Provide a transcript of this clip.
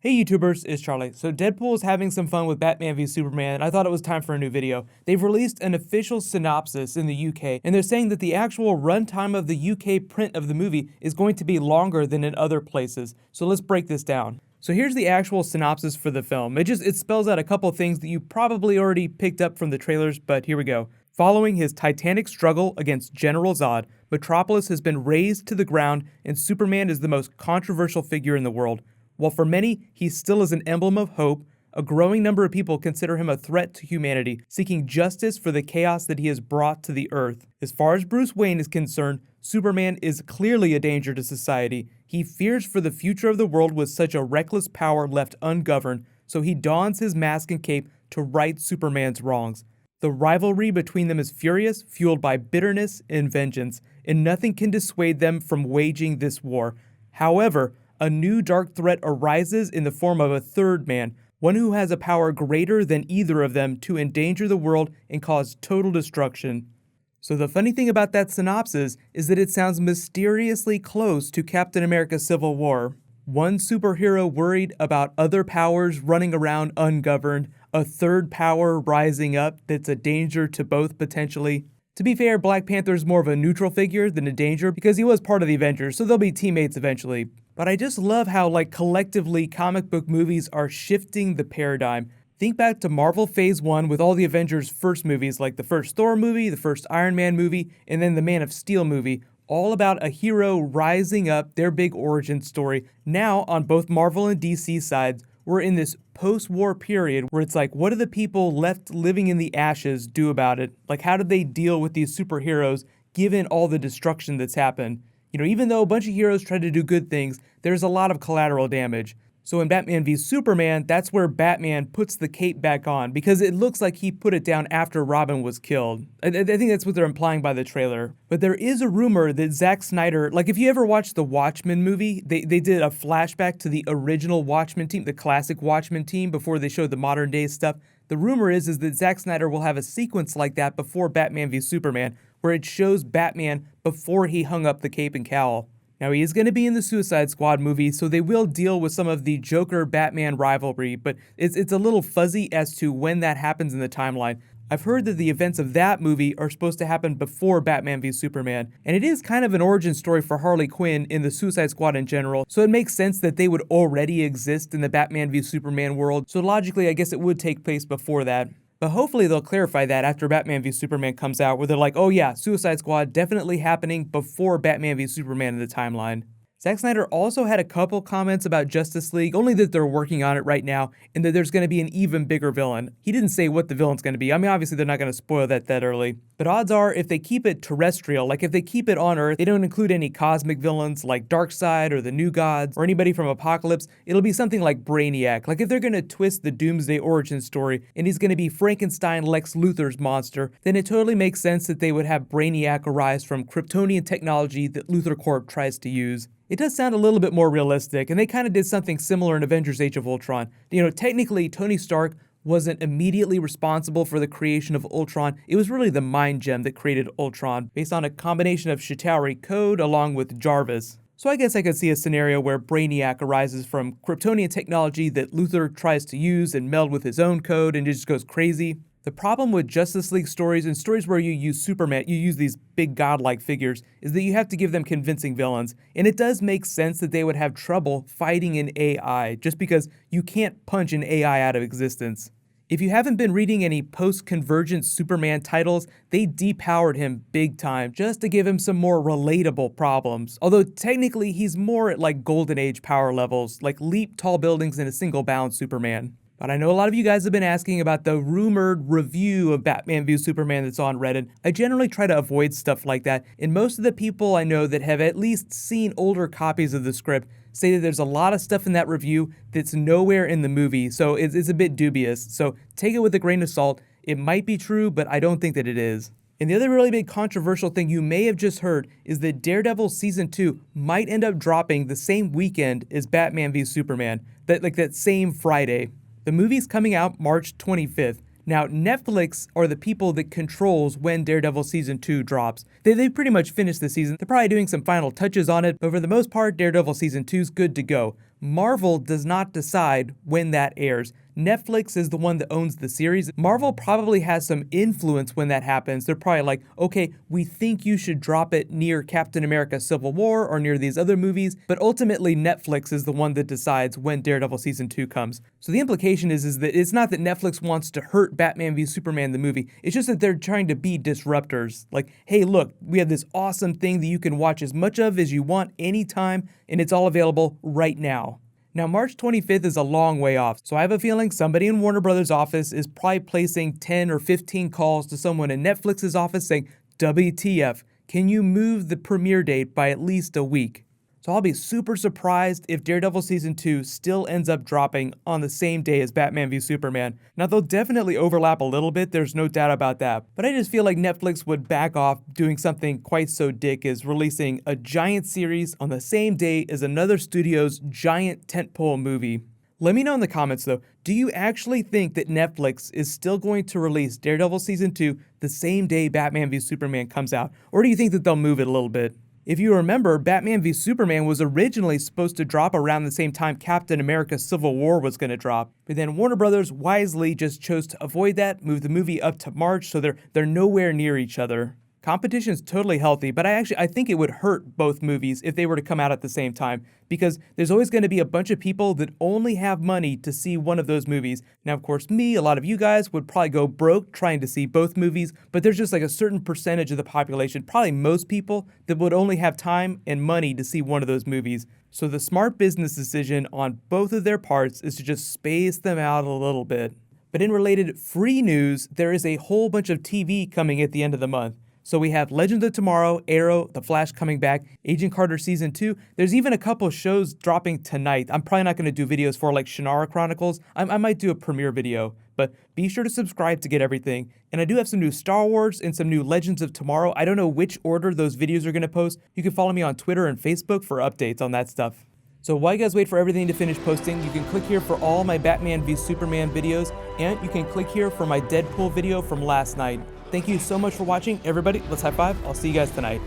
Hey YouTubers, it's Charlie. So Deadpool is having some fun with Batman v Superman, and I thought it was time for a new video. They've released an official synopsis in the UK, and they're saying that the actual runtime of the UK print of the movie is going to be longer than in other places. So let's break this down. So here's the actual synopsis for the film. It spells out a couple things that you probably already picked up from the trailers, but here we go. Following his titanic struggle against General Zod, Metropolis has been razed to the ground, and Superman is the most controversial figure in the world. While for many, he still is an emblem of hope, a growing number of people consider him a threat to humanity, seeking justice for the chaos that he has brought to the Earth. As far as Bruce Wayne is concerned, Superman is clearly a danger to society. He fears for the future of the world with such a reckless power left ungoverned, so he dons his mask and cape to right Superman's wrongs. The rivalry between them is furious, fueled by bitterness and vengeance, and nothing can dissuade them from waging this war. However, a new dark threat arises in the form of a third man, one who has a power greater than either of them to endanger the world and cause total destruction. So the funny thing about that synopsis is that it sounds mysteriously close to Captain America Civil War. One superhero worried about other powers running around ungoverned, a third power rising up that's a danger to both potentially. To be fair, Black Panther's more of a neutral figure than a danger because he was part of the Avengers, so they'll be teammates eventually. But I just love how, collectively, comic book movies are shifting the paradigm. Think back to Marvel Phase 1 with all the Avengers' first movies, like the first Thor movie, the first Iron Man movie, and then the Man of Steel movie, all about a hero rising up, their big origin story. Now, on both Marvel and DC sides, we're in this post-war period where it's like, what do the people left living in the ashes do about it? Like, how do they deal with these superheroes given all the destruction that's happened? You know, even though a bunch of heroes try to do good things, there's a lot of collateral damage. So in Batman v Superman, that's where Batman puts the cape back on, because it looks like he put it down after Robin was killed. I think that's what they're implying by the trailer. But there is a rumor that Zack Snyder, if you ever watched the Watchmen movie, they did a flashback to the original Watchmen team, the classic Watchmen team, before they showed the modern day stuff. The rumor is that Zack Snyder will have a sequence like that before Batman v Superman, where it shows Batman before he hung up the cape and cowl. Now, he is going to be in the Suicide Squad movie, so they will deal with some of the Joker-Batman rivalry, but it's a little fuzzy as to when that happens in the timeline. I've heard that the events of that movie are supposed to happen before Batman v Superman, and it is kind of an origin story for Harley Quinn in the Suicide Squad in general, so it makes sense that they would already exist in the Batman v Superman world, so logically I guess it would take place before that. But hopefully they'll clarify that after Batman v Superman comes out, where they're like, oh yeah, Suicide Squad definitely happening before Batman v Superman in the timeline. Zack Snyder also had a couple comments about Justice League, only that they're working on it right now, and that there's going to be an even bigger villain. He didn't say what the villain's going to be. I mean, obviously they're not going to spoil that early. But odds are, if they keep it terrestrial, if they keep it on Earth, they don't include any cosmic villains like Darkseid or the New Gods or anybody from Apocalypse, it'll be something like Brainiac. If they're going to twist the Doomsday origin story and he's going to be Frankenstein Lex Luthor's monster, then it totally makes sense that they would have Brainiac arise from Kryptonian technology that Luthor Corp tries to use. It does sound a little bit more realistic, and they kind of did something similar in Avengers Age of Ultron. You know, technically, Tony Stark wasn't immediately responsible for the creation of Ultron. It was really the Mind Gem that created Ultron, based on a combination of Chitauri code along with Jarvis. So I guess I could see a scenario where Brainiac arises from Kryptonian technology that Luthor tries to use and meld with his own code and just goes crazy. The problem with Justice League stories and stories where you use Superman, you use these big godlike figures, is that you have to give them convincing villains. And it does make sense that they would have trouble fighting an AI, just because you can't punch an AI out of existence. If you haven't been reading any post-Convergent Superman titles, they depowered him big time just to give him some more relatable problems. Although technically he's more at Golden Age power levels, like leap tall buildings in a single bound Superman. But I know a lot of you guys have been asking about the rumored review of Batman v Superman that's on Reddit. I generally try to avoid stuff like that, and most of the people I know that have at least seen older copies of the script say that there's a lot of stuff in that review that's nowhere in the movie, so it's a bit dubious. So take it with a grain of salt. It might be true, but I don't think that it is. And the other really big controversial thing you may have just heard is that Daredevil Season 2 might end up dropping the same weekend as Batman v Superman, that same Friday. The movie's coming out March 25th. Now, Netflix are the people that controls when Daredevil Season 2 drops. They pretty much finished the season. They're probably doing some final touches on it, but for the most part, Daredevil Season 2's good to go. Marvel does not decide when that airs. Netflix is the one that owns the series. Marvel probably has some influence when that happens. They're probably like, okay, we think you should drop it near Captain America Civil War or near these other movies, but ultimately Netflix is the one that decides when Daredevil Season 2 comes. So the implication is that it's not that Netflix wants to hurt Batman v Superman the movie, it's just that they're trying to be disruptors. Like, hey look, we have this awesome thing that you can watch as much of as you want anytime, and it's all available right now. Now, March 25th is a long way off, so I have a feeling somebody in Warner Brothers' office is probably placing 10 or 15 calls to someone in Netflix's office saying, WTF, can you move the premiere date by at least a week? So I'll be super surprised if Daredevil Season 2 still ends up dropping on the same day as Batman v Superman. Now, they'll definitely overlap a little bit, there's no doubt about that, but I just feel like Netflix would back off doing something quite so dick as releasing a giant series on the same day as another studio's giant tentpole movie. Let me know in the comments though, do you actually think that Netflix is still going to release Daredevil Season 2 the same day Batman v Superman comes out, or do you think that they'll move it a little bit? If you remember, Batman v Superman was originally supposed to drop around the same time Captain America Civil War was going to drop, but then Warner Brothers wisely just chose to avoid that, move the movie up to March, so they're nowhere near each other. Competition is totally healthy, but I think it would hurt both movies if they were to come out at the same time, because there's always going to be a bunch of people that only have money to see one of those movies. Now, of course, a lot of you guys would probably go broke trying to see both movies, but there's just like a certain percentage of the population, probably most people, that would only have time and money to see one of those movies. So the smart business decision on both of their parts is to just space them out a little bit. But in related free news, there is a whole bunch of TV coming at the end of the month. So we have Legends of Tomorrow, Arrow, The Flash coming back, Agent Carter Season 2. There's even a couple shows dropping tonight. I'm probably not going to do videos for like Shannara Chronicles. I might do a premiere video, but be sure to subscribe to get everything. And I do have some new Star Wars and some new Legends of Tomorrow. I don't know which order those videos are going to post. You can follow me on Twitter and Facebook for updates on that stuff. So while you guys wait for everything to finish posting, you can click here for all my Batman v Superman videos, and you can click here for my Deadpool video from last night. Thank you so much for watching, everybody. Let's high five. I'll see you guys tonight.